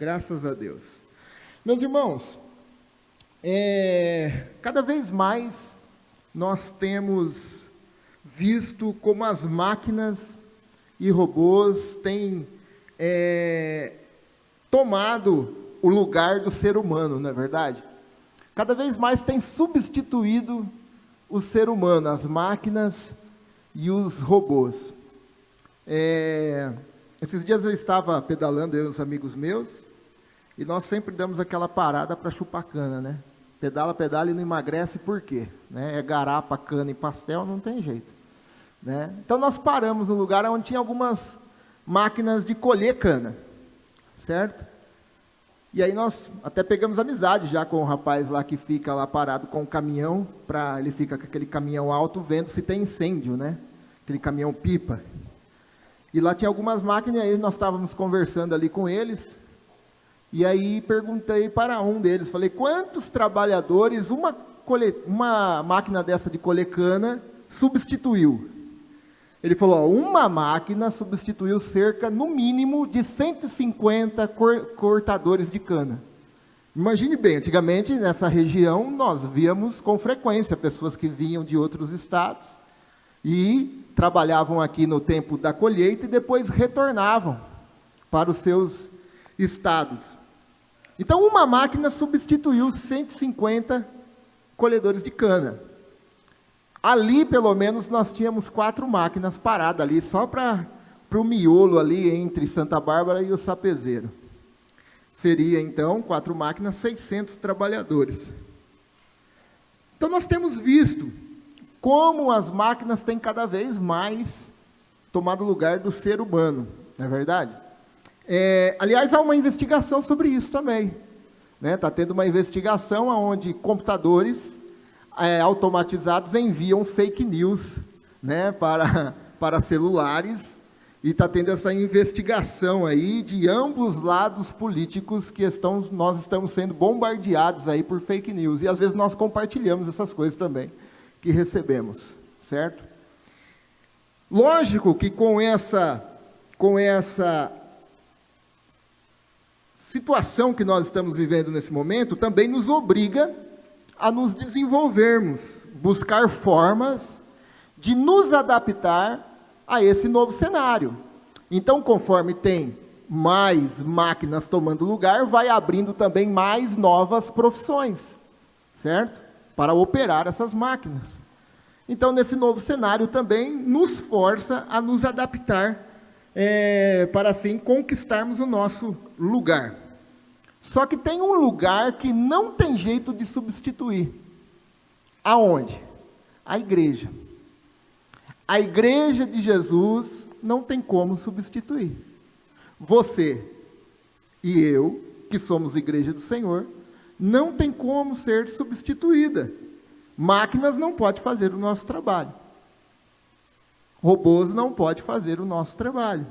Graças a Deus. Meus irmãos, cada vez mais nós temos visto como as máquinas e robôs têm tomado o lugar do ser humano, não é verdade? Cada vez mais tem substituído o ser humano, as máquinas e os robôs. Esses dias eu estava pedalando, eu e uns amigos meus, e nós sempre damos aquela parada para chupar cana, né? Pedala, pedala e não emagrece, por quê? Né? É garapa, cana e pastel, não tem jeito. Né? Então nós paramos no lugar onde tinha algumas máquinas de colher cana, certo? E aí nós até pegamos amizade já com o rapaz lá que fica lá parado com o caminhão, ele fica com aquele caminhão alto vendo se tem incêndio, né? Aquele caminhão pipa. E lá tinha algumas máquinas, e aí nós estávamos conversando ali com eles, e aí perguntei para um deles, falei, quantos trabalhadores uma máquina dessa de colher cana substituiu? Ele falou, uma máquina substituiu cerca, no mínimo, de 150 cortadores de cana. Imagine bem, antigamente, nessa região, nós víamos com frequência pessoas que vinham de outros estados e trabalhavam aqui no tempo da colheita e depois retornavam para os seus estados. Então, uma máquina substituiu 150 colhedores de cana. Ali, pelo menos, nós tínhamos 4 máquinas paradas ali, só para o miolo ali entre Santa Bárbara e o Sapezeiro. Seria, então, 4 máquinas, 600 trabalhadores. Então, nós temos visto como as máquinas têm cada vez mais tomado lugar do ser humano, não é verdade? Aliás, há uma investigação sobre isso também. Está tendo uma investigação onde computadores automatizados enviam fake news, né, para celulares, e está tendo essa investigação aí de ambos lados políticos que nós estamos sendo bombardeados aí por fake news, e às vezes nós compartilhamos essas coisas também que recebemos, certo? Lógico que com essa situação que nós estamos vivendo nesse momento, também nos obriga a nos desenvolvermos, buscar formas de nos adaptar a esse novo cenário. Então, conforme tem mais máquinas tomando lugar, vai abrindo também mais novas profissões, certo? Para operar essas máquinas. Então, nesse novo cenário também nos força a nos adaptar para assim conquistarmos o nosso lugar. Só que tem um lugar que não tem jeito de substituir. Aonde? A igreja. A igreja de Jesus não tem como substituir. Você e eu, que somos igreja do Senhor, não tem como ser substituída. Máquinas não podem fazer o nosso trabalho. Robôs não podem fazer o nosso trabalho.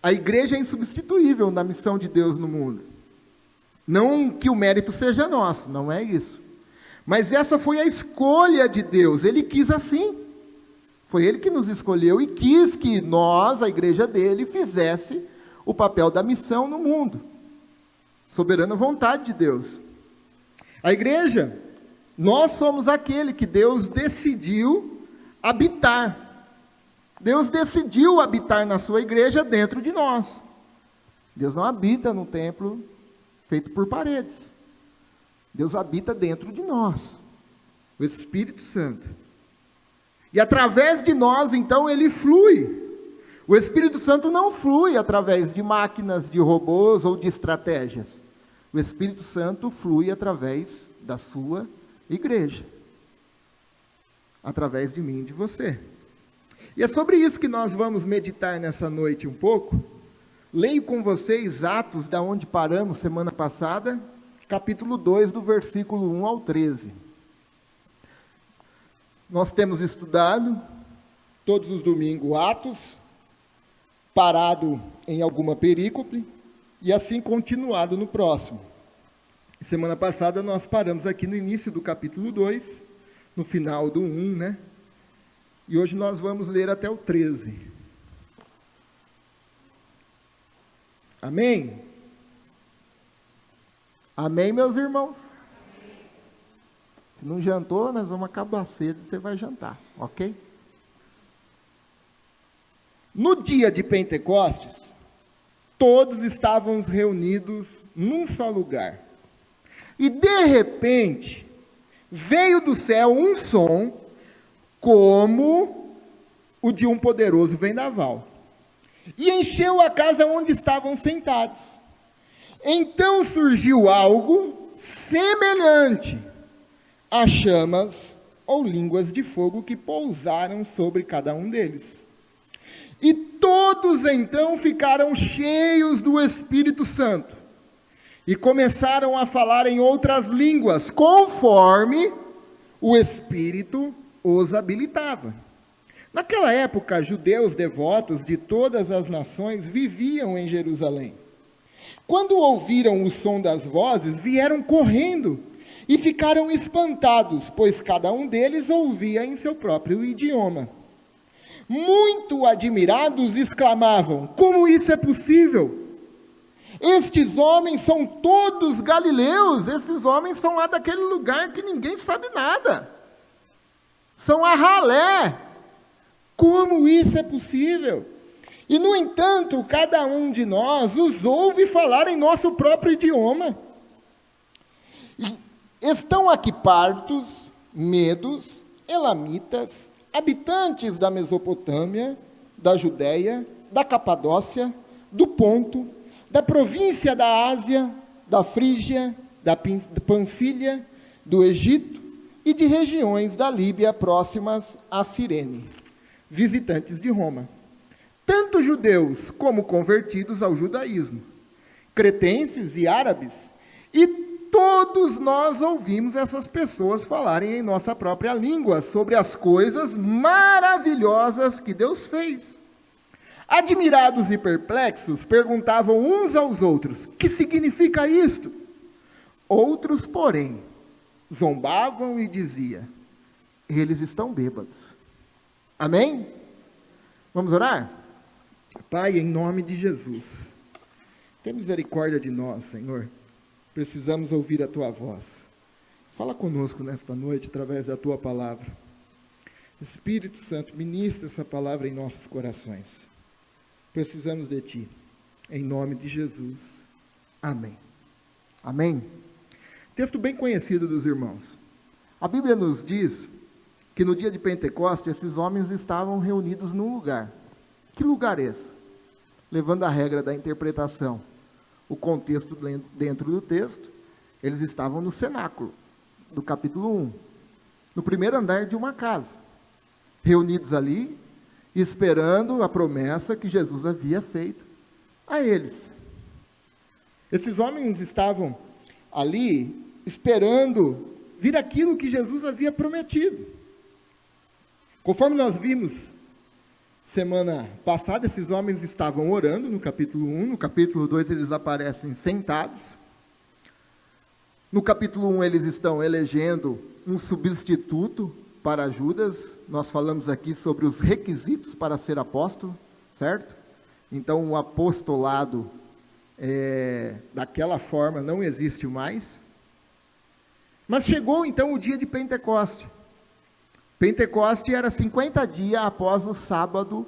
A igreja é insubstituível na missão de Deus no mundo. Não que o mérito seja nosso, não é isso. Mas essa foi a escolha de Deus, Ele quis assim. Foi Ele que nos escolheu e quis que nós, a igreja dele, fizesse o papel da missão no mundo. Soberana vontade de Deus. A igreja, nós somos aquele que Deus decidiu habitar. Deus decidiu habitar na sua igreja dentro de nós. Deus não habita num templo feito por paredes. Deus habita dentro de nós. O Espírito Santo. E através de nós, então, Ele flui. O Espírito Santo não flui através de máquinas, de robôs ou de estratégias. O Espírito Santo flui através da sua igreja. Através de mim e de você. E é sobre isso que nós vamos meditar nessa noite um pouco. Leio com vocês Atos, da onde paramos semana passada, capítulo 2, do versículo 1 ao 13. Nós temos estudado todos os domingos Atos, parado em alguma perícope, e assim continuado no próximo. Semana passada nós paramos aqui no início do capítulo 2, no final do 1, né? E hoje nós vamos ler até o 13. Amém? Amém, meus irmãos? Se não jantou, nós vamos acabar cedo, você vai jantar, ok? No dia de Pentecostes, todos estavam reunidos num só lugar. E de repente, veio do céu um som, como o de um poderoso vendaval, e encheu a casa onde estavam sentados. Então surgiu algo semelhante a chamas ou línguas de fogo que pousaram sobre cada um deles. E todos então ficaram cheios do Espírito Santo e começaram a falar em outras línguas, conforme o Espírito os habilitava. Naquela época, judeus devotos de todas as nações viviam em Jerusalém. Quando ouviram o som das vozes, vieram correndo e ficaram espantados, pois cada um deles ouvia em seu próprio idioma. Muito admirados, exclamavam: como isso é possível? Estes homens são todos galileus, esses homens são lá daquele lugar que ninguém sabe nada. São a ralé. Como isso é possível? E, no entanto, cada um de nós os ouve falar em nosso próprio idioma. E estão aqui partos, medos, elamitas, habitantes da Mesopotâmia, da Judéia, da Capadócia, do Ponto, da província da Ásia, da Frígia, da Panfilha, do Egito e de regiões da Líbia próximas a Cirene, visitantes de Roma. Tanto judeus como convertidos ao judaísmo, cretenses e árabes, e todos nós ouvimos essas pessoas falarem em nossa própria língua sobre as coisas maravilhosas que Deus fez. Admirados e perplexos, perguntavam uns aos outros: que significa isto? Outros, porém, zombavam e diziam: eles estão bêbados. Amém? Vamos orar? Pai, em nome de Jesus, tem misericórdia de nós, Senhor. Precisamos ouvir a Tua voz. Fala conosco nesta noite, através da Tua palavra. Espírito Santo, ministra essa palavra em nossos corações. Precisamos de Ti, em nome de Jesus. Amém. Amém. Texto bem conhecido dos irmãos. A Bíblia nos diz que no dia de Pentecostes, esses homens estavam reunidos num lugar. Que lugar é esse? Levando a regra da interpretação, o contexto dentro do texto, eles estavam no cenáculo, do capítulo 1, no primeiro andar de uma casa, reunidos ali, esperando a promessa que Jesus havia feito a eles. Esses homens estavam ali, esperando vir aquilo que Jesus havia prometido. Conforme nós vimos semana passada, esses homens estavam orando no capítulo 1, no capítulo 2 eles aparecem sentados. No capítulo 1 eles estão elegendo um substituto para Judas. Nós falamos aqui sobre os requisitos para ser apóstolo, certo? Então o apostolado daquela forma não existe mais. Mas chegou então o dia de Pentecoste. Pentecoste era 50 dias após o sábado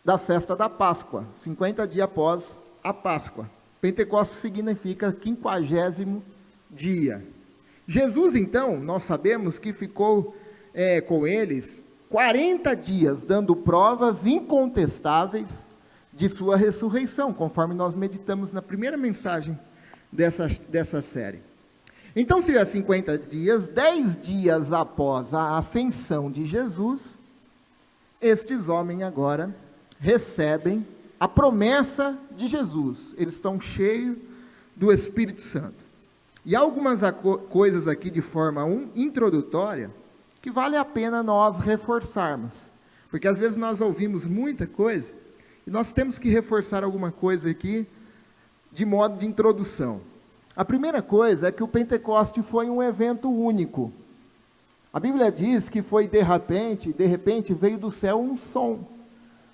da festa da Páscoa, 50 dias após a Páscoa. Pentecoste significa 50º dia. Jesus, então, nós sabemos que ficou com eles 40 dias, dando provas incontestáveis de sua ressurreição, conforme nós meditamos na primeira mensagem dessa série. Então, se há 50 dias, 10 dias após a ascensão de Jesus, estes homens agora recebem a promessa de Jesus. Eles estão cheios do Espírito Santo. E há algumas coisas aqui de forma introdutória que vale a pena nós reforçarmos. Porque às vezes nós ouvimos muita coisa e nós temos que reforçar alguma coisa aqui de modo de introdução. A primeira coisa é que o Pentecoste foi um evento único. A Bíblia diz que foi de repente veio do céu um som,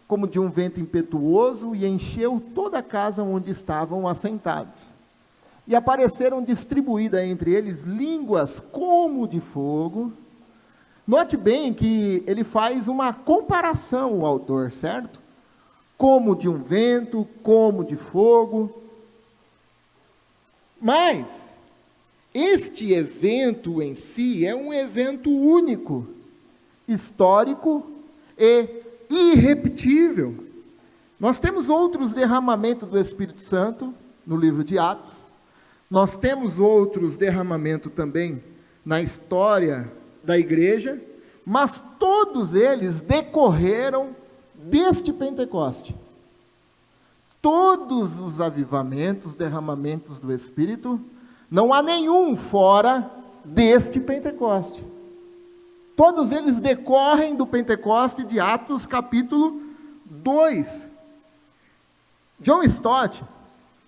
como de um vento impetuoso, e encheu toda a casa onde estavam assentados. e apareceram distribuídas entre eles línguas como de fogo. Note bem que ele faz uma comparação, o autor, certo? Como de um vento, como de fogo. Mas este evento em si é um evento único, histórico e irrepetível. Nós temos outros derramamentos do Espírito Santo no livro de Atos. Nós temos outros derramamentos também na história da igreja, mas todos eles decorreram deste Pentecoste. Todos os avivamentos, derramamentos do Espírito, não há nenhum fora deste Pentecoste. Todos eles decorrem do Pentecoste de Atos capítulo 2. John Stott,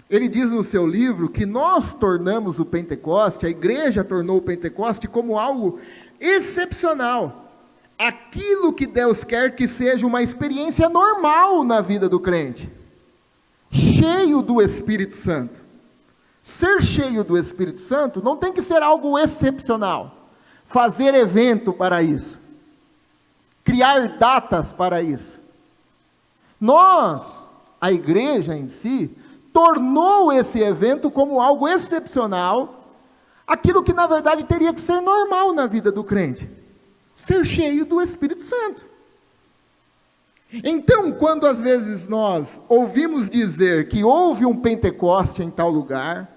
ele diz no seu livro que nós tornamos o Pentecoste, a igreja tornou o Pentecoste como algo excepcional. Aquilo que Deus quer que seja uma experiência normal na vida do crente. Cheio do Espírito Santo. Ser cheio do Espírito Santo não tem que ser algo excepcional. Fazer evento para isso. Criar datas para isso. Nós, a igreja em si, tornou esse evento como algo excepcional, aquilo que na verdade teria que ser normal na vida do crente. Ser cheio do Espírito Santo. Então, quando às vezes nós ouvimos dizer que houve um Pentecoste em tal lugar,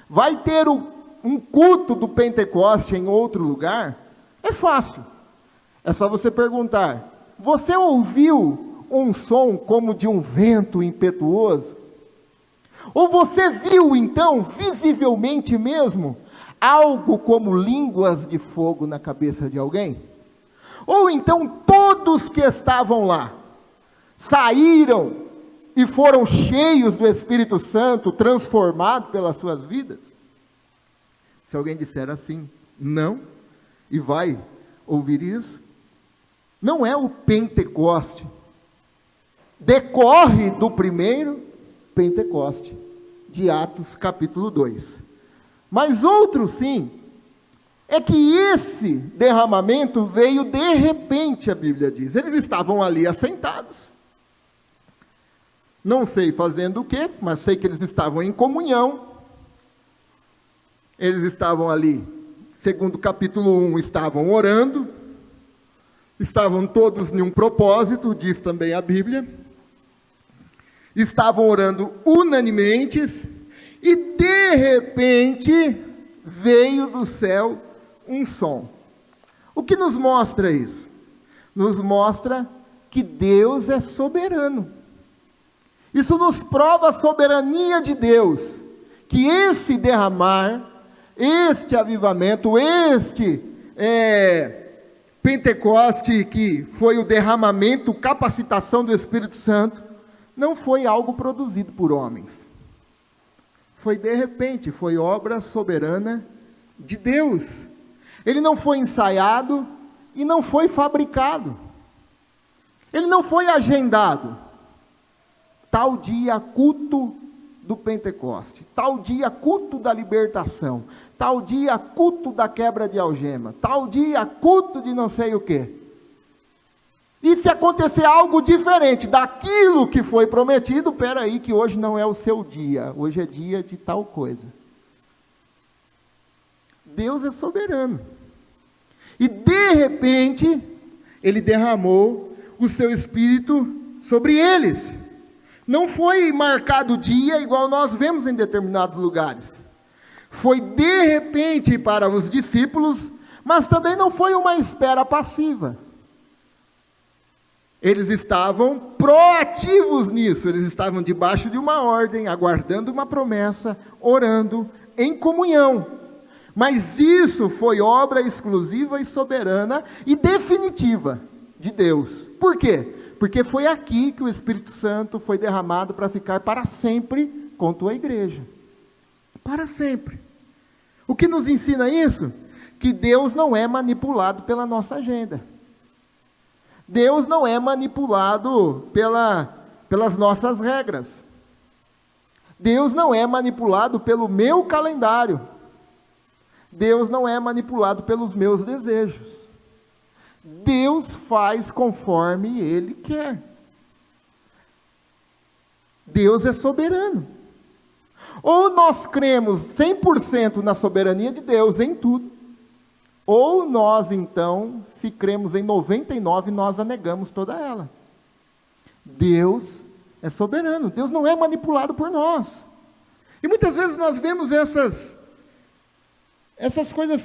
vai ter um culto do Pentecoste em outro lugar, é fácil. É só você perguntar: você ouviu um som como de um vento impetuoso? Ou você viu então, visivelmente mesmo, algo como línguas de fogo na cabeça de alguém? Ou então todos que estavam lá saíram e foram cheios do Espírito Santo, transformados pelas suas vidas? Se alguém disser assim, não, e vai ouvir isso, não é o Pentecoste. Decorre do primeiro Pentecoste, de Atos capítulo 2. Mas outro sim, é que esse derramamento veio de repente, a Bíblia diz. Eles estavam ali assentados. Não sei fazendo o quê, mas sei que eles estavam em comunhão. Eles estavam ali, segundo o capítulo 1, estavam orando. Estavam todos em um propósito, diz também a Bíblia. Estavam orando unanimemente. E de repente, veio do céu um som. O que nos mostra isso? Nos mostra que Deus é soberano. Isso nos prova a soberania de Deus, que esse derramar, este avivamento, este Pentecoste, que foi o derramamento, capacitação do Espírito Santo, não foi algo produzido por homens. Foi de repente, foi obra soberana de Deus. Ele não foi ensaiado e não foi fabricado. Ele não foi agendado. Tal dia culto do Pentecoste, tal dia culto da libertação, tal dia culto da quebra de algema, tal dia culto de não sei o quê. E se acontecer algo diferente daquilo que foi prometido, peraí que hoje não é o seu dia, hoje é dia de tal coisa. Deus é soberano. E de repente, Ele derramou o seu Espírito sobre eles. Não foi marcado o dia igual nós vemos em determinados lugares. Foi de repente para os discípulos, mas também não foi uma espera passiva. Eles estavam proativos nisso, eles estavam debaixo de uma ordem, aguardando uma promessa, orando, em comunhão. Mas isso foi obra exclusiva e soberana e definitiva de Deus. Por quê? Porque foi aqui que o Espírito Santo foi derramado para ficar para sempre com tua igreja. Para sempre. O que nos ensina isso? Que Deus não é manipulado pela nossa agenda. Deus não é manipulado pelas nossas regras. Deus não é manipulado pelo meu calendário. Deus não é manipulado pelos meus desejos. Deus faz conforme Ele quer. Deus é soberano. Ou nós cremos 100% na soberania de Deus em tudo, ou nós então, se cremos em 99%, nós a negamos toda ela. Deus é soberano, Deus não é manipulado por nós. E muitas vezes nós vemos essas coisas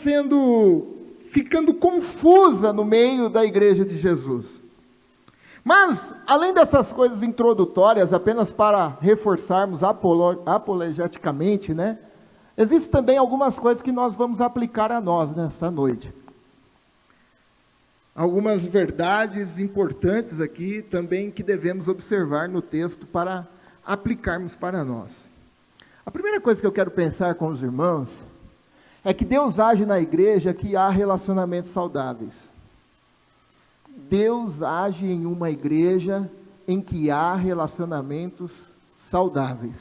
ficando confusa no meio da igreja de Jesus. Mas, além dessas coisas introdutórias, apenas para reforçarmos apologeticamente, né? Existem também algumas coisas que nós vamos aplicar a nós nesta noite. Algumas verdades importantes aqui também que devemos observar no texto para aplicarmos para nós. A primeira coisa que eu quero pensar com os irmãos é que Deus age na igreja que há relacionamentos saudáveis. Deus age em uma igreja em que há relacionamentos saudáveis.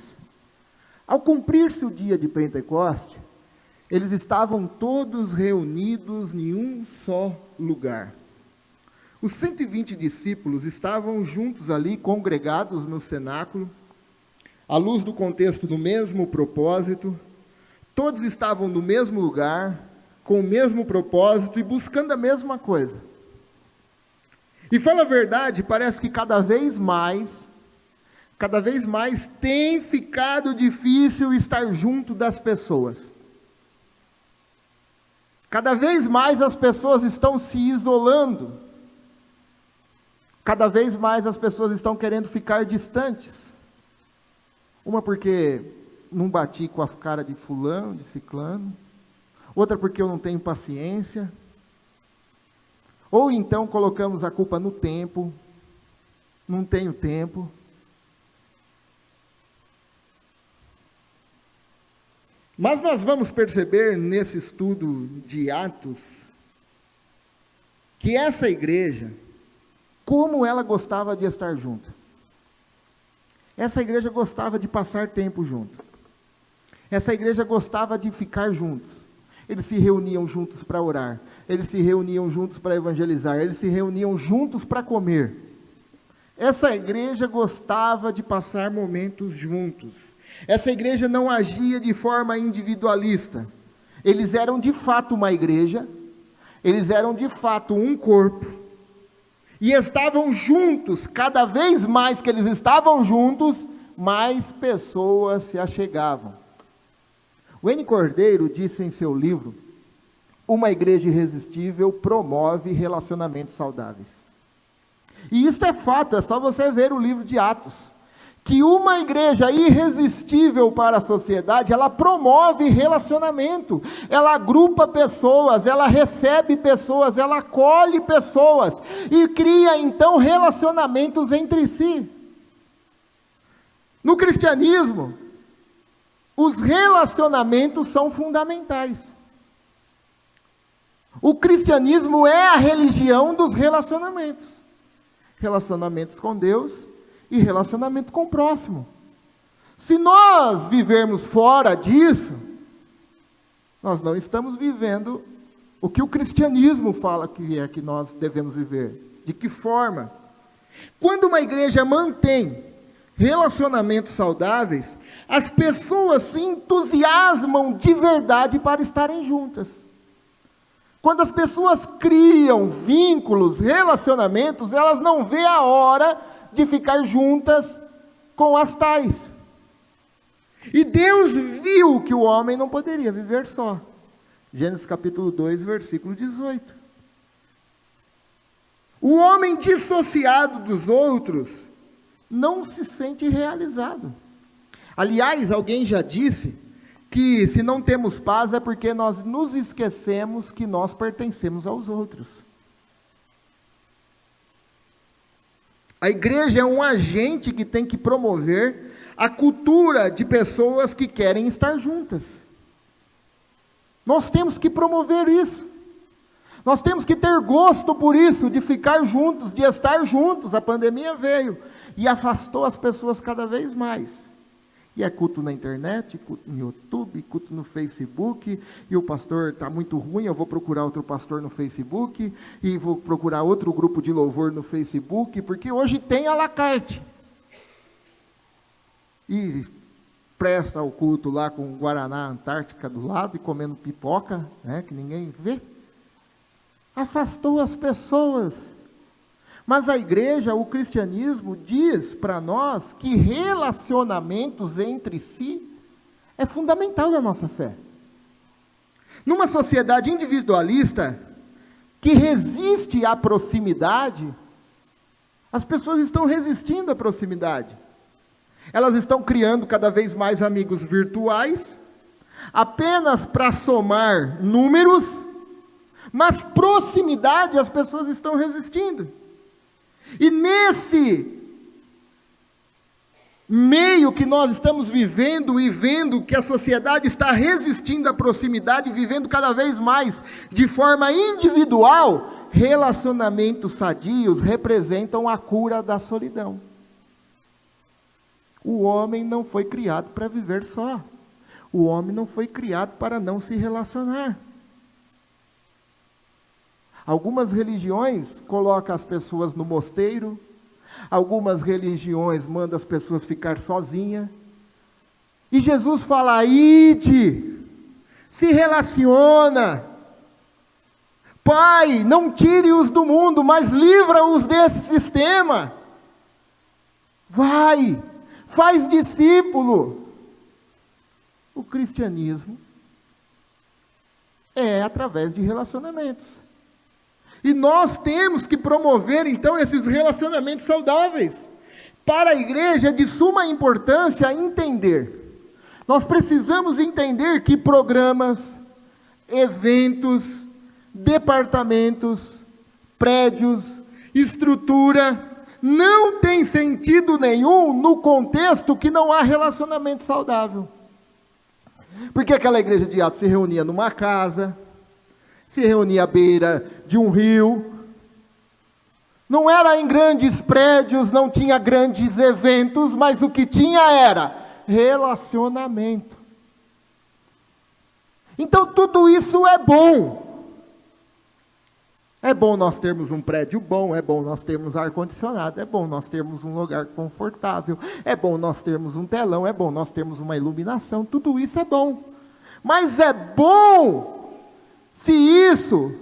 Ao cumprir-se o dia de Pentecoste, eles estavam todos reunidos em um só lugar. Os 120 discípulos estavam juntos ali, congregados no cenáculo, à luz do contexto do mesmo propósito. Todos estavam no mesmo lugar, com o mesmo propósito e buscando a mesma coisa. E fala a verdade, parece que cada vez mais tem ficado difícil estar junto das pessoas. Cada vez mais as pessoas estão se isolando. Cada vez mais as pessoas estão querendo ficar distantes. Uma porque não bati com a cara de fulano, de ciclano. Outra porque eu não tenho paciência. Ou então colocamos a culpa no tempo. Não tenho tempo. Mas nós vamos perceber nesse estudo de Atos que essa igreja, como ela gostava de estar junta. Essa igreja gostava de passar tempo junto. Essa igreja gostava de ficar juntos. Eles se reuniam juntos para orar. Eles se reuniam juntos para evangelizar. Eles se reuniam juntos para comer. Essa igreja gostava de passar momentos juntos. Essa igreja não agia de forma individualista. Eles eram de fato uma igreja. Eles eram de fato um corpo. E estavam juntos. Cada vez mais que eles estavam juntos, mais pessoas se achegavam. O N. Cordeiro disse em seu livro: uma igreja irresistível promove relacionamentos saudáveis. E isso é fato, é só você ver o livro de Atos. Que uma igreja irresistível para a sociedade, ela promove relacionamento, ela agrupa pessoas, ela recebe pessoas, ela acolhe pessoas, e cria então relacionamentos entre si. No cristianismo, os relacionamentos são fundamentais. O cristianismo é a religião dos relacionamentos. Relacionamentos com Deus e relacionamento com o próximo. Se nós vivermos fora disso, nós não estamos vivendo o que o cristianismo fala que é que nós devemos viver. De que forma? Quando uma igreja mantém relacionamentos saudáveis, as pessoas se entusiasmam de verdade para estarem juntas. Quando as pessoas criam vínculos, relacionamentos, elas não vêem a hora de ficar juntas com as tais. E Deus viu que o homem não poderia viver só. Gênesis capítulo 2, versículo 18. O homem dissociado dos outros não se sente realizado. Aliás, alguém já disse que se não temos paz é porque nós nos esquecemos que nós pertencemos aos outros. A igreja é um agente que tem que promover a cultura de pessoas que querem estar juntas. Nós temos que promover isso. Nós temos que ter gosto por isso, de ficar juntos, de estar juntos. A pandemia veio e afastou as pessoas cada vez mais. E é culto na internet, culto no YouTube, culto no Facebook, e o pastor está muito ruim, eu vou procurar outro pastor no Facebook, e vou procurar outro grupo de louvor no Facebook, porque hoje tem à la carte. E presta o culto lá com Guaraná Antártica do lado, e comendo pipoca, né, que ninguém vê. Afastou as pessoas. Mas a igreja, o cristianismo, diz para nós que relacionamentos entre si é fundamental na nossa fé. Numa sociedade individualista, que resiste à proximidade, as pessoas estão resistindo à proximidade. Elas estão criando cada vez mais amigos virtuais, apenas para somar números, mas proximidade as pessoas estão resistindo. E nesse meio que nós estamos vivendo e vendo que a sociedade está resistindo à proximidade, vivendo cada vez mais de forma individual, relacionamentos sadios representam a cura da solidão. O homem não foi criado para viver só. O homem não foi criado para não se relacionar. Algumas religiões colocam as pessoas no mosteiro, algumas religiões mandam as pessoas ficar sozinhas. E Jesus fala: ide, se relaciona. Pai, não tire-os do mundo, mas livra-os desse sistema. Vai, faz discípulo. O cristianismo é através de relacionamentos. E nós temos que promover, então, esses relacionamentos saudáveis. Para a igreja é de suma importância entender. Nós precisamos entender que programas, eventos, departamentos, prédios, estrutura, não tem sentido nenhum no contexto que não há relacionamento saudável. Porque aquela igreja de Atos se reunia numa casa, se reunia à beira de um rio, não era em grandes prédios, não tinha grandes eventos, mas o que tinha era relacionamento. Então tudo isso é bom. É bom nós termos um prédio bom, é bom nós termos ar-condicionado, é bom nós termos um lugar confortável, é bom nós termos um telão, é bom nós termos uma iluminação, tudo isso é bom. Mas é bom se isso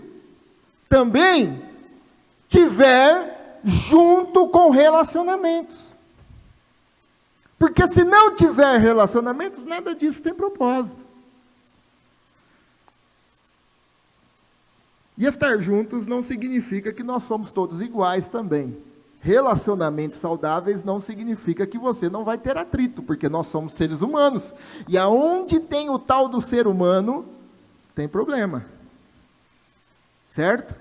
também tiver junto com relacionamentos. Porque se não tiver relacionamentos, nada disso tem propósito. E estar juntos não significa que nós somos todos iguais também. Relacionamentos saudáveis não significa que você não vai ter atrito, porque nós somos seres humanos. E aonde tem o tal do ser humano, tem problema. Certo?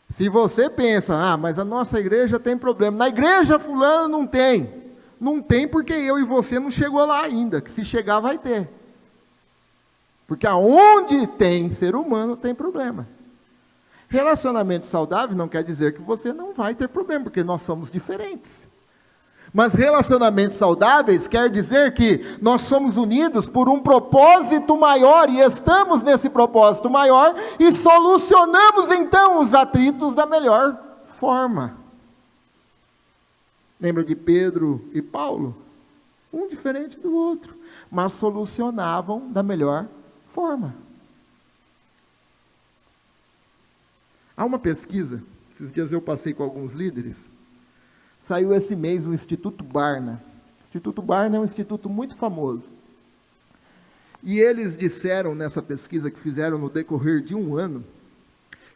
Se você pensa, mas a nossa igreja tem problema. Na igreja fulano não tem. Não tem porque eu e você não chegou lá ainda, que se chegar vai ter. Porque aonde tem ser humano, tem problema. Relacionamento saudável não quer dizer que você não vai ter problema, porque nós somos diferentes. Mas relacionamentos saudáveis quer dizer que nós somos unidos por um propósito maior, e estamos nesse propósito maior, e solucionamos então os atritos da melhor forma. Lembra de Pedro e Paulo? Um diferente do outro, mas solucionavam da melhor forma. Há uma pesquisa, esses dias eu passei com alguns líderes, saiu esse mês o Instituto Barna. O Instituto Barna é um instituto muito famoso. E eles disseram nessa pesquisa que fizeram no decorrer de um ano,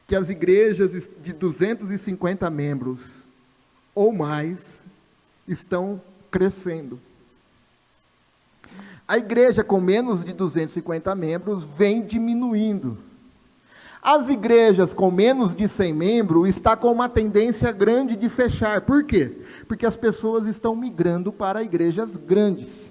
que as igrejas de 250 membros ou mais estão crescendo. A igreja com menos de 250 membros vem diminuindo. As igrejas com menos de 100 membros estão com uma tendência grande de fechar. Por quê? Porque as pessoas estão migrando para igrejas grandes.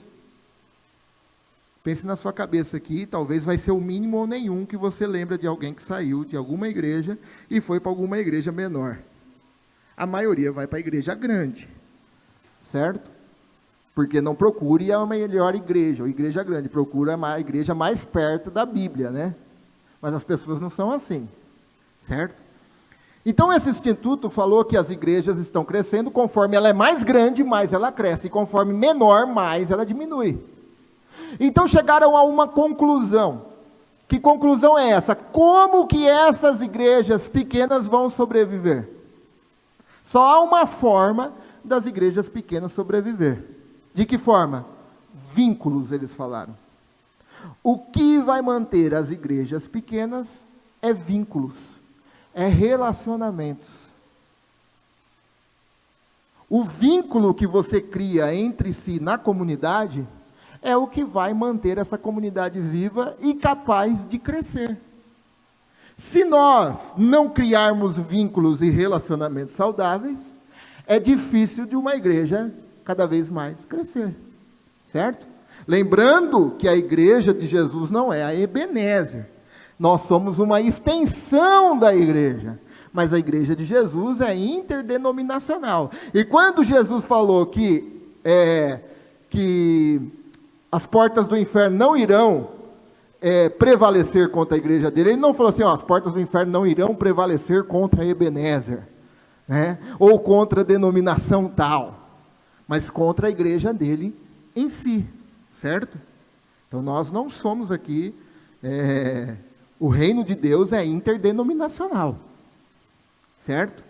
Pense na sua cabeça aqui, talvez vai ser o mínimo ou nenhum que você lembra de alguém que saiu de alguma igreja e foi para alguma igreja menor. A maioria vai para a igreja grande. Certo? Porque não procure a melhor igreja, ou igreja grande, procura a igreja mais perto da Bíblia, né? Mas as pessoas não são assim, certo? Então esse instituto falou que as igrejas estão crescendo, conforme ela é mais grande, mais ela cresce, e conforme menor, mais ela diminui. Então chegaram a uma conclusão. Que conclusão é essa? Como que essas igrejas pequenas vão sobreviver? Só há uma forma das igrejas pequenas sobreviver. De que forma? Vínculos, eles falaram. O que vai manter as igrejas pequenas é vínculos, é relacionamentos. O vínculo que você cria entre si na comunidade é o que vai manter essa comunidade viva e capaz de crescer. Se nós não criarmos vínculos e relacionamentos saudáveis, é difícil de uma igreja cada vez mais crescer, certo? Lembrando que a igreja de Jesus não é a Ebenezer, nós somos uma extensão da igreja, mas a igreja de Jesus é interdenominacional, e quando Jesus falou que as portas do inferno não irão prevalecer contra a igreja dele, ele não falou assim, as portas do inferno não irão prevalecer contra a Ebenezer, né? Ou contra a denominação tal, mas contra a igreja dele em si, certo? Então nós não somos aqui, o reino de Deus é interdenominacional, certo?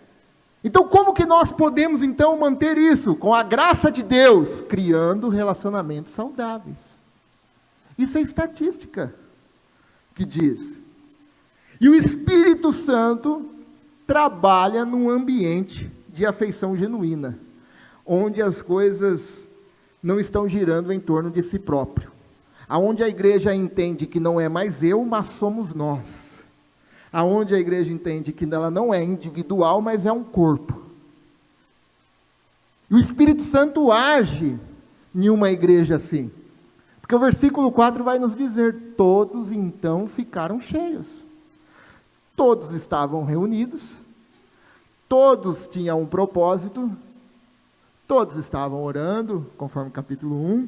Então como que nós podemos então manter isso? Com a graça de Deus, criando relacionamentos saudáveis. Isso é estatística que diz. E o Espírito Santo trabalha num ambiente de afeição genuína, onde as coisas não estão girando em torno de si próprio, aonde a igreja entende que não é mais eu, mas somos nós, aonde a igreja entende que ela não é individual, mas é um corpo. E o Espírito Santo age em uma igreja assim, porque o versículo 4 vai nos dizer, todos então ficaram cheios, todos estavam reunidos, todos tinham um propósito, todos estavam orando, conforme capítulo 1,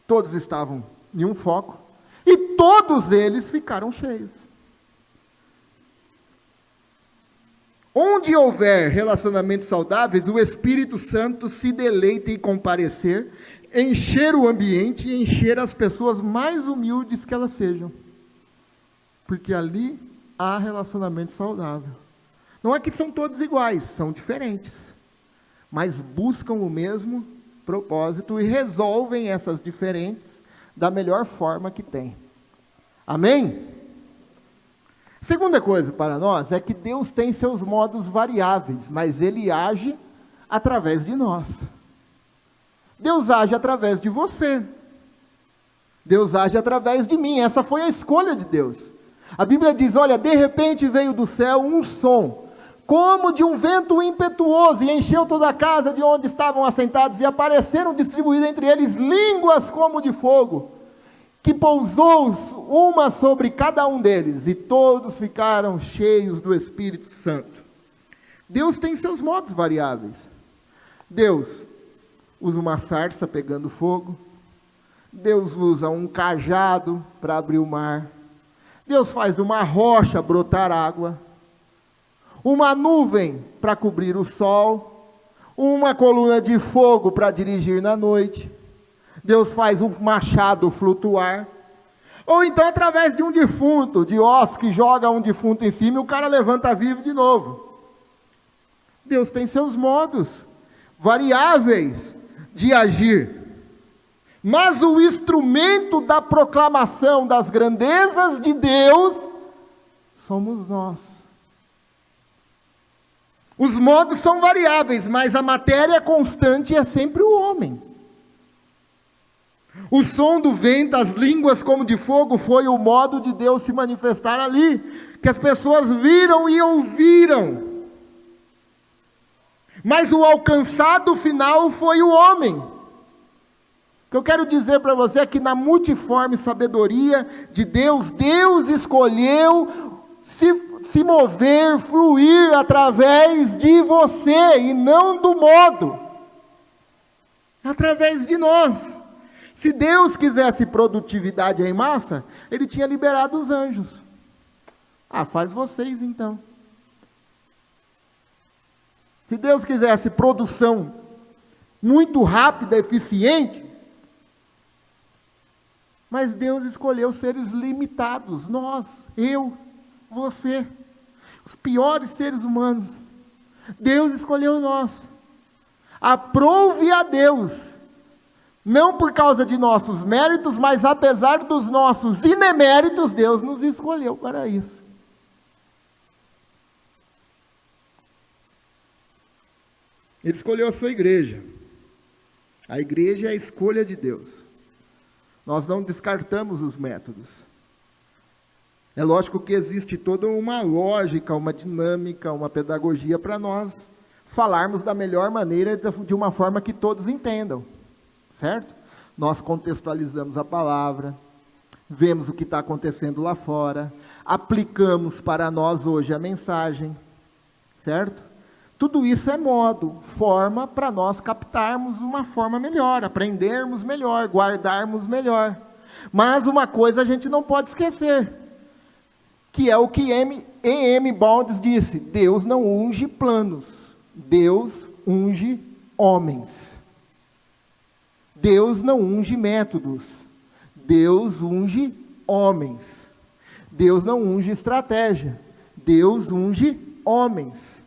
todos estavam em um foco, e todos eles ficaram cheios. Onde houver relacionamentos saudáveis, o Espírito Santo se deleita em comparecer, encher o ambiente e encher as pessoas mais humildes que elas sejam. Porque ali há relacionamento saudável. Não é que são todos iguais, são diferentes, mas buscam o mesmo propósito e resolvem essas diferentes da melhor forma que tem. Amém? Segunda coisa para nós é que Deus tem seus modos variáveis, mas Ele age através de nós. Deus age através de você. Deus age através de mim. Essa foi a escolha de Deus. A Bíblia diz, olha, de repente veio do céu um som, como de um vento impetuoso, e encheu toda a casa de onde estavam assentados, e apareceram distribuídas entre eles línguas como de fogo, que pousou uma sobre cada um deles, e todos ficaram cheios do Espírito Santo. Deus tem seus modos variáveis. Deus usa uma sarça pegando fogo, Deus usa um cajado para abrir o mar, Deus faz uma rocha brotar água, uma nuvem para cobrir o sol, uma coluna de fogo para dirigir na noite, Deus faz um machado flutuar, ou então através de um defunto, de ossos que joga um defunto em cima e o cara levanta vivo de novo. Deus tem seus modos variáveis de agir, mas o instrumento da proclamação das grandezas de Deus somos nós. Os modos são variáveis, mas a matéria constante é sempre o homem. O som do vento, as línguas como de fogo, foi o modo de Deus se manifestar ali, que as pessoas viram e ouviram. Mas o alcançado final foi o homem. O que eu quero dizer para você é que na multiforme sabedoria de Deus, Deus escolheu se mover, fluir através de você, e não do modo. Através de nós. Se Deus quisesse produtividade em massa, Ele tinha liberado os anjos. Faz vocês então. Se Deus quisesse produção muito rápida, eficiente, mas Deus escolheu seres limitados, nós, eu, você, os piores seres humanos. Deus escolheu nós. Aprove a Deus, não por causa de nossos méritos, mas apesar dos nossos ineméritos, Deus nos escolheu para isso. Ele escolheu a sua igreja. A igreja é a escolha de Deus. Nós não descartamos os métodos. É lógico que existe toda uma lógica, uma dinâmica, uma pedagogia para nós falarmos da melhor maneira, de uma forma que todos entendam. Certo? Nós contextualizamos a palavra, vemos o que está acontecendo lá fora, aplicamos para nós hoje a mensagem. Certo? Tudo isso é modo, forma para nós captarmos uma forma melhor, aprendermos melhor, guardarmos melhor. Mas uma coisa a gente não pode esquecer, que é o que E.M. Bounds disse: Deus não unge planos, Deus unge homens. Deus não unge métodos, Deus unge homens. Deus não unge estratégia, Deus unge homens.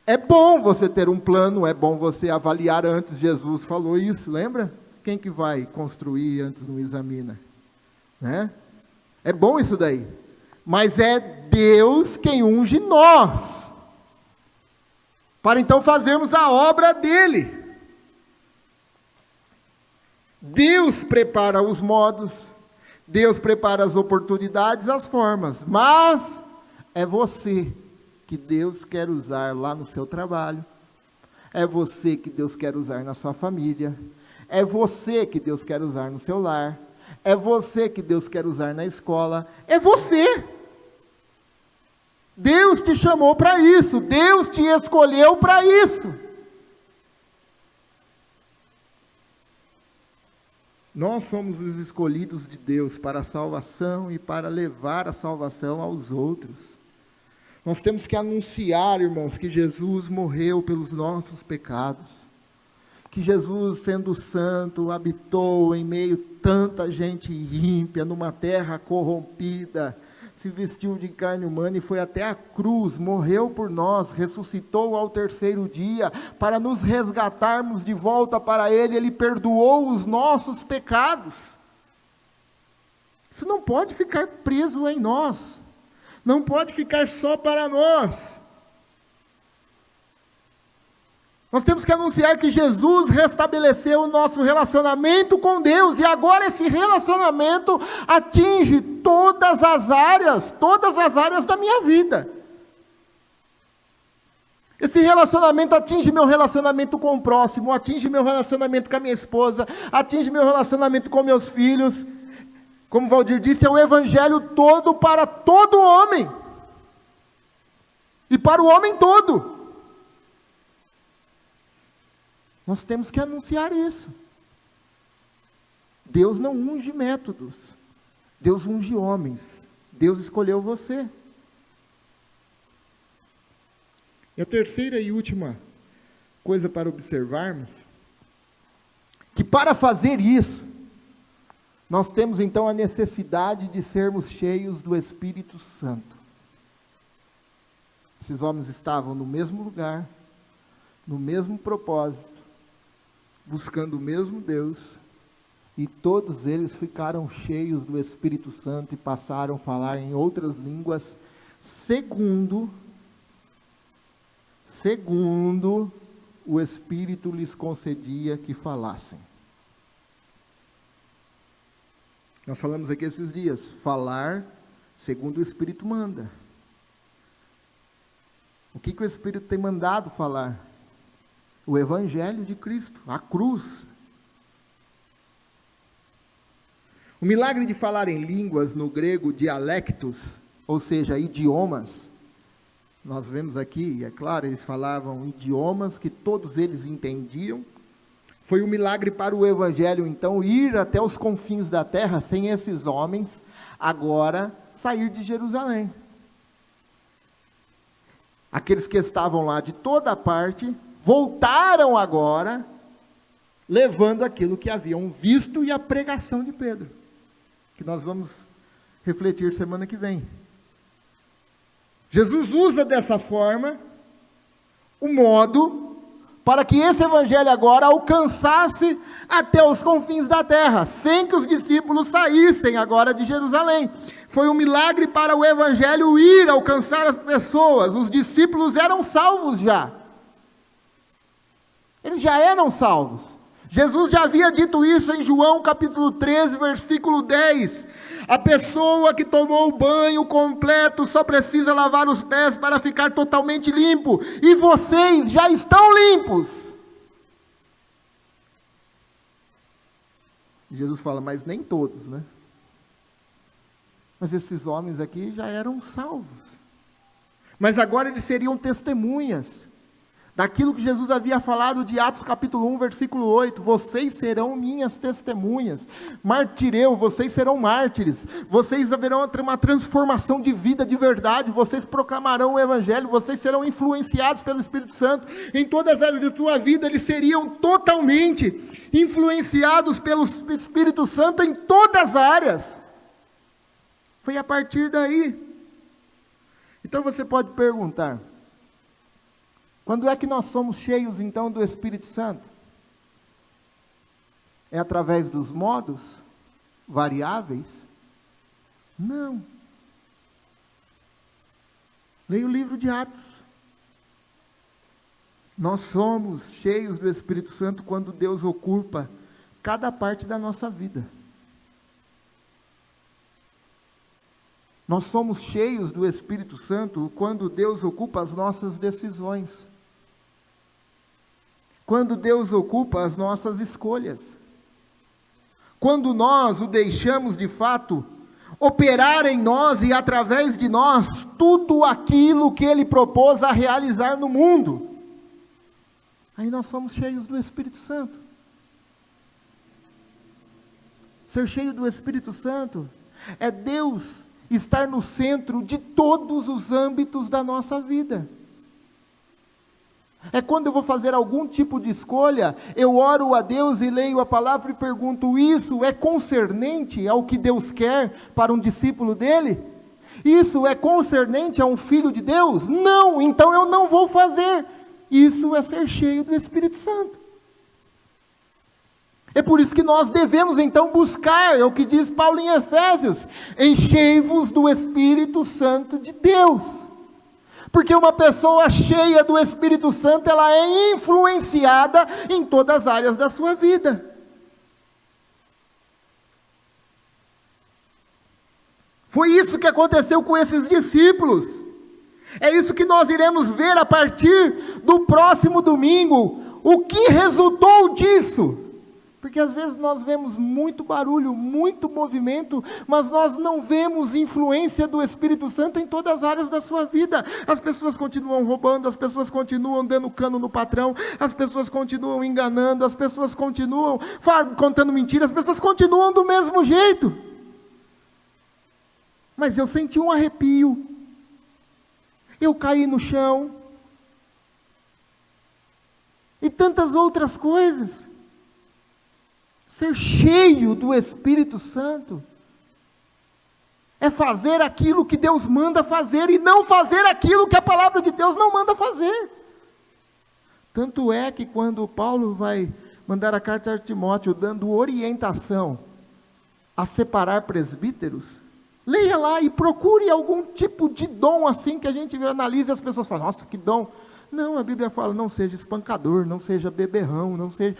É bom você ter um plano, é bom você avaliar antes. Jesus falou isso, lembra? Quem que vai construir antes não examina? Né? É bom isso daí. Mas é Deus quem unge nós, para então fazermos a obra dele. Deus prepara os modos, Deus prepara as oportunidades, as formas, mas é você que Deus quer usar lá no seu trabalho, é você que Deus quer usar na sua família, é você que Deus quer usar no seu lar, é você que Deus quer usar na escola, é você. Deus te chamou para isso, Deus te escolheu para isso. Nós somos os escolhidos de Deus para a salvação e para levar a salvação aos outros. Nós temos que anunciar, irmãos, que Jesus morreu pelos nossos pecados, que Jesus, sendo santo, habitou em meio a tanta gente ímpia, numa terra corrompida, se vestiu de carne humana e foi até a cruz, morreu por nós, ressuscitou ao terceiro dia, para nos resgatarmos de volta para Ele. Ele perdoou os nossos pecados. Isso não pode ficar preso em nós, não pode ficar só para nós. Nós temos que anunciar que Jesus restabeleceu o nosso relacionamento com Deus, e agora esse relacionamento atinge todas as áreas da minha vida. Esse relacionamento atinge meu relacionamento com o próximo, atinge meu relacionamento com a minha esposa, atinge meu relacionamento com meus filhos. Como Valdir disse, é o evangelho todo para todo homem, e para o homem todo. Nós temos que anunciar isso. Deus não unge métodos, Deus unge homens. Deus escolheu você. E a terceira e última coisa para observarmos, que para fazer isso, nós temos então a necessidade de sermos cheios do Espírito Santo. Esses homens estavam no mesmo lugar, no mesmo propósito, buscando o mesmo Deus, e todos eles ficaram cheios do Espírito Santo e passaram a falar em outras línguas, segundo o Espírito lhes concedia que falassem. Nós falamos aqui esses dias, falar segundo o Espírito manda. O que o Espírito tem mandado falar? O Evangelho de Cristo, a cruz. O milagre de falar em línguas, no grego, dialectos, ou seja, idiomas. Nós vemos aqui, é claro, eles falavam idiomas que todos eles entendiam. Foi um milagre para o Evangelho, então, ir até os confins da terra sem esses homens, agora sair de Jerusalém. Aqueles que estavam lá de toda parte, voltaram agora, levando aquilo que haviam visto e a pregação de Pedro, que nós vamos refletir semana que vem. Jesus usa dessa forma o modo para que esse evangelho agora alcançasse até os confins da terra, sem que os discípulos saíssem agora de Jerusalém. Foi um milagre para o evangelho ir alcançar as pessoas. Os discípulos eram salvos já. Eles já eram salvos. Jesus já havia dito isso em João capítulo 13, versículo 10. A pessoa que tomou o banho completo só precisa lavar os pés para ficar totalmente limpo. E vocês já estão limpos. Jesus fala, mas nem todos, né? Mas esses homens aqui já eram salvos. Mas agora eles seriam testemunhas daquilo que Jesus havia falado de Atos capítulo 1, versículo 8, vocês serão minhas testemunhas, martireu, vocês serão mártires, vocês haverão uma transformação de vida de verdade, vocês proclamarão o evangelho, vocês serão influenciados pelo Espírito Santo, em todas as áreas de sua vida, eles seriam totalmente influenciados pelo Espírito Santo em todas as áreas. Foi a partir daí. Então você pode perguntar, quando é que nós somos cheios, então, do Espírito Santo? É através dos modos variáveis? Não. Leia o livro de Atos. Nós somos cheios do Espírito Santo quando Deus ocupa cada parte da nossa vida. Nós somos cheios do Espírito Santo quando Deus ocupa as nossas decisões. Quando Deus ocupa as nossas escolhas. Quando nós o deixamos de fato operar em nós e através de nós tudo aquilo que Ele propôs a realizar no mundo. Aí nós somos cheios do Espírito Santo. Ser cheio do Espírito Santo é Deus estar no centro de todos os âmbitos da nossa vida. É quando eu vou fazer algum tipo de escolha, eu oro a Deus e leio a palavra e pergunto, isso é concernente ao que Deus quer para um discípulo dele? Isso é concernente a um filho de Deus? Não, então eu não vou fazer. Isso é ser cheio do Espírito Santo. É por isso que nós devemos então buscar, é o que diz Paulo em Efésios, enchei-vos do Espírito Santo de Deus. Porque uma pessoa cheia do Espírito Santo, ela é influenciada em todas as áreas da sua vida. Foi isso que aconteceu com esses discípulos. É isso que nós iremos ver a partir do próximo domingo. O que resultou disso? Porque às vezes nós vemos muito barulho, muito movimento, mas nós não vemos influência do Espírito Santo em todas as áreas da sua vida. As pessoas continuam roubando, as pessoas continuam dando cano no patrão, as pessoas continuam enganando, as pessoas continuam contando mentiras, as pessoas continuam do mesmo jeito. Mas eu senti um arrepio, eu caí no chão, e tantas outras coisas. Ser cheio do Espírito Santo é fazer aquilo que Deus manda fazer e não fazer aquilo que a palavra de Deus não manda fazer. Tanto é que quando Paulo vai mandar a carta a Timóteo dando orientação a separar presbíteros, leia lá e procure algum tipo de dom assim que a gente analisa e as pessoas falam, nossa, que dom. Não, a Bíblia fala, não seja espancador, não seja beberrão, não seja...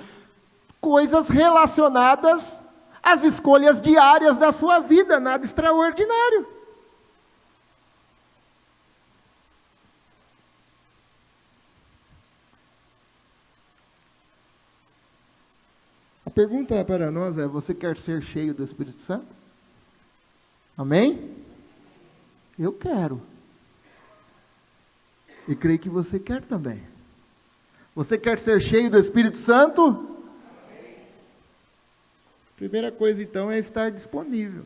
coisas relacionadas às escolhas diárias da sua vida, nada extraordinário. A pergunta para nós é, você quer ser cheio do Espírito Santo? Amém? Eu quero. E creio que você quer também. Você quer ser cheio do Espírito Santo? Primeira coisa, então, é estar disponível.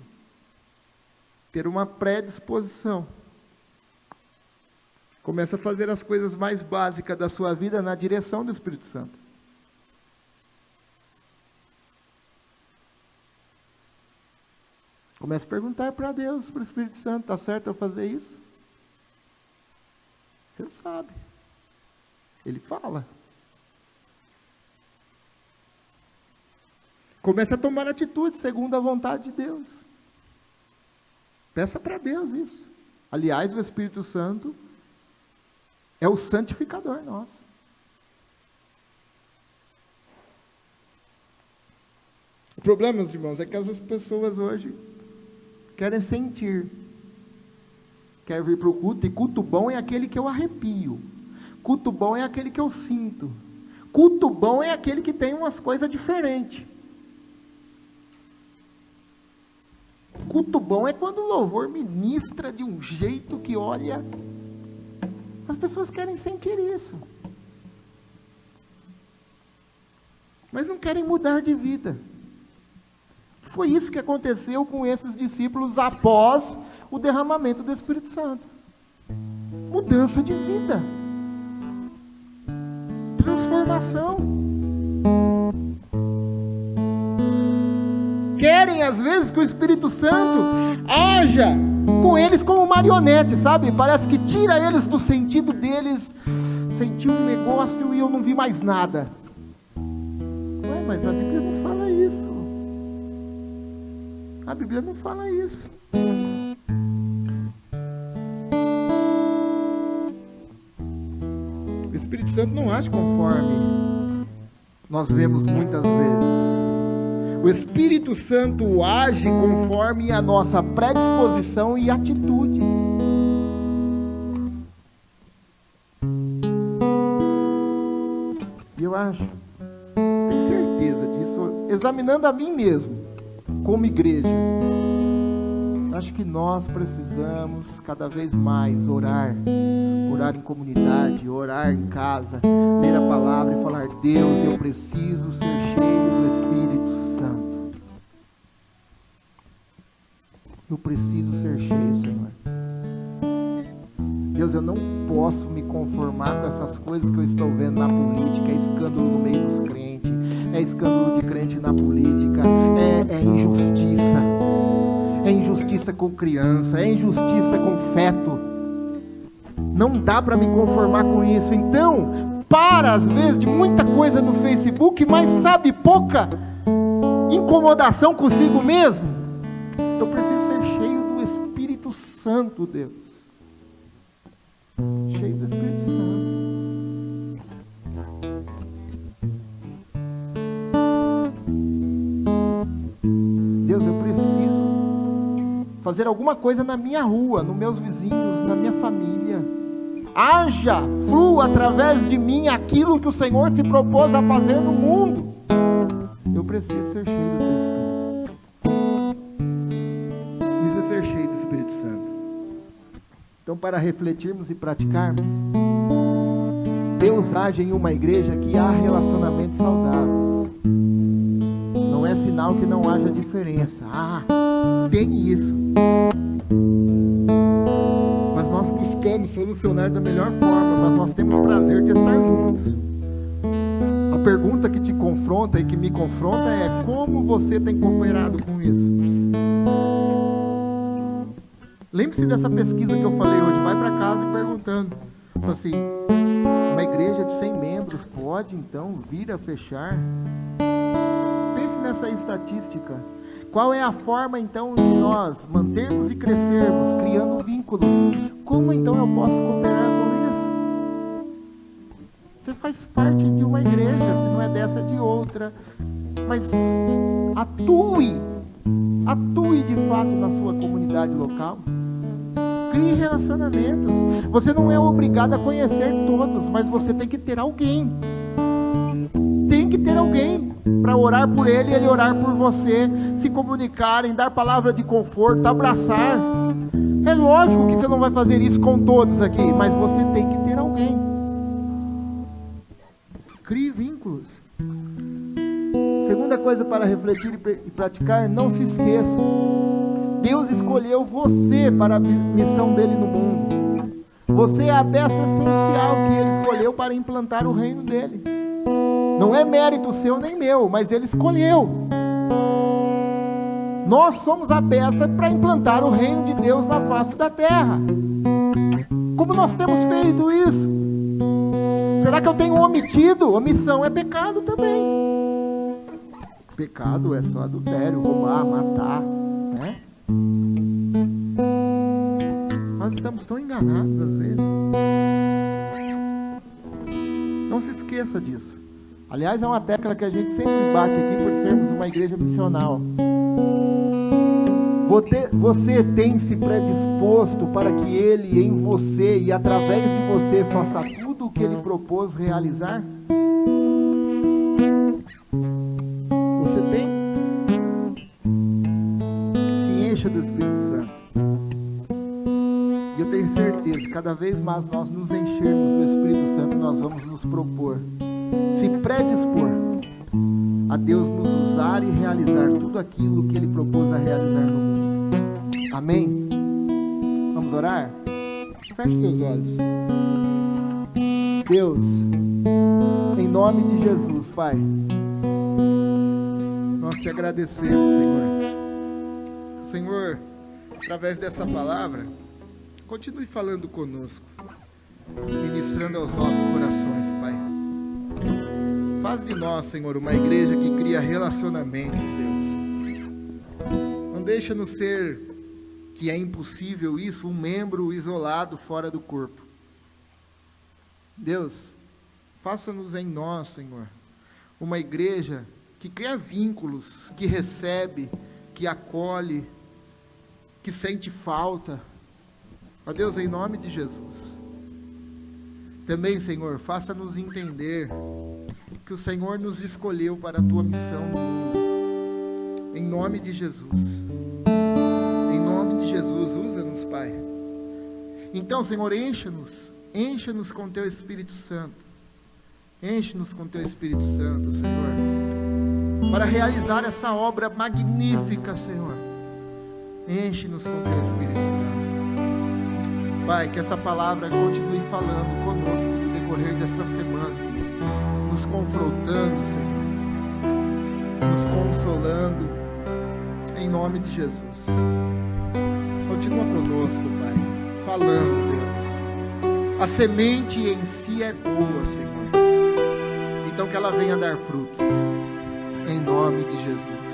Ter uma predisposição. Começa a fazer as coisas mais básicas da sua vida na direção do Espírito Santo. Começa a perguntar para Deus, para o Espírito Santo, está certo eu fazer isso? Você sabe. Ele fala. Começa a tomar atitude segundo a vontade de Deus. Peça para Deus isso. Aliás, o Espírito Santo é o santificador nosso. O problema, meus irmãos, é que as pessoas hoje querem sentir. Quer vir para o culto, e culto bom é aquele que eu arrepio. Culto bom é aquele que eu sinto. Culto bom é aquele que tem umas coisas diferentes. Culto bom é quando o louvor ministra de um jeito que, olha, as pessoas querem sentir isso. Mas não querem mudar de vida. Foi isso que aconteceu com esses discípulos após o derramamento do Espírito Santo. Mudança de vida. Transformação. Querem, às vezes, que o Espírito Santo haja com eles como marionete, sabe? Parece que tira eles do sentido deles. Senti um negócio e eu não vi mais nada. Ué, mas a Bíblia não fala isso. A Bíblia não fala isso. O Espírito Santo não age conforme nós vemos muitas vezes. O Espírito Santo age conforme a nossa predisposição e atitude. E eu acho, tenho certeza disso, examinando a mim mesmo, como igreja, acho que nós precisamos cada vez mais orar em comunidade, orar em casa, ler a palavra e falar: Deus, eu preciso ser cheio do Espírito Santo. Eu preciso ser cheio, Senhor. Deus, eu não posso me conformar com essas coisas que eu estou vendo na política. É escândalo no meio dos crentes, é escândalo de crente na política, é injustiça. É injustiça com criança, é injustiça com feto. Não dá para me conformar com isso. Então, às vezes, de muita coisa no Facebook, mas sabe, pouca incomodação consigo mesmo. Eu preciso ser cheio do Espírito Santo, Deus. Cheio do Espírito Santo. Deus, eu preciso fazer alguma coisa na minha rua, nos meus vizinhos, na minha família. Haja, flua através de mim aquilo que o Senhor se propôs a fazer no mundo. Eu preciso ser cheio do Teu Espírito. Preciso ser cheio do Espírito Santo. Então, para refletirmos e praticarmos, Deus age em uma igreja que há relacionamentos saudáveis. Não é sinal que não haja diferença. Tem isso. Mas nós buscamos solucionar da melhor forma, mas nós temos prazer de estar juntos. A pergunta que te confronta e que me confronta é: como você tem cooperado com isso? Lembre-se dessa pesquisa que eu falei hoje. Vai para casa e perguntando assim: uma igreja de 100 membros pode então vir a fechar? Pense nessa estatística. Qual é a forma então de nós mantermos e crescermos, criando vínculos? Como então eu posso cooperar com isso? Você faz parte de uma igreja, se não é dessa, é de outra. Mas atue de fato na sua comunidade local. Crie relacionamentos. Você não é obrigado a conhecer todos, mas você tem que ter alguém. Tem que ter alguém para orar por ele, ele orar por você, se comunicarem, dar palavra de conforto, abraçar. É lógico que você não vai fazer isso com todos aqui, mas você tem que ter alguém. Crie vínculos. 2 segunda coisa para refletir e praticar: não se esqueça, Deus escolheu você para a missão dele no mundo. Você é a peça essencial que ele escolheu para implantar o reino dele. Não é mérito seu nem meu, mas ele escolheu. Nós somos a peça para implantar o reino de Deus na face da terra. Como nós temos feito isso? Será que eu tenho omitido? Omissão é pecado também. Pecado é só adultério, roubar, matar, né? Nós estamos tão enganados às vezes. Não se esqueça disso. Aliás, é uma tecla que a gente sempre bate aqui por sermos uma igreja missional. Você tem se predisposto para que Ele em você e através de você faça tudo o que Ele propôs realizar? Você tem? Se encha do Espírito Santo. E eu tenho certeza, cada vez mais nós nos enchermos do Espírito Santo, nós vamos nos propor, se predispor a Deus nos usar e realizar tudo aquilo que Ele propôs a realizar no mundo. Amém? Vamos orar? Feche seus olhos. Deus, em nome de Jesus, Pai, nós te agradecemos, Senhor. Senhor, através dessa palavra, continue falando conosco, ministrando aos nossos corações, Pai. Faz de nós, Senhor, uma igreja que cria relacionamentos, Deus. Não deixa-nos ser, que é impossível isso, um membro isolado fora do corpo. Deus, faça-nos em nós, Senhor, uma igreja que cria vínculos, que recebe, que acolhe, que sente falta. Ó Deus, em nome de Jesus. Também, Senhor, faça-nos entender que o Senhor nos escolheu para a Tua missão no mundo. Em nome de Jesus. Em nome de Jesus, usa-nos, Pai. Então, Senhor, encha-nos com Teu Espírito Santo. Enche-nos com Teu Espírito Santo, Senhor, para realizar essa obra magnífica, Senhor. Enche-nos com Teu Espírito Santo. Pai, que essa palavra continue falando conosco no decorrer dessa semana, nos confrontando, Senhor, nos consolando, em nome de Jesus. Continua conosco, Pai, falando, Deus. A semente em si é boa, Senhor, então que ela venha dar frutos, em nome de Jesus.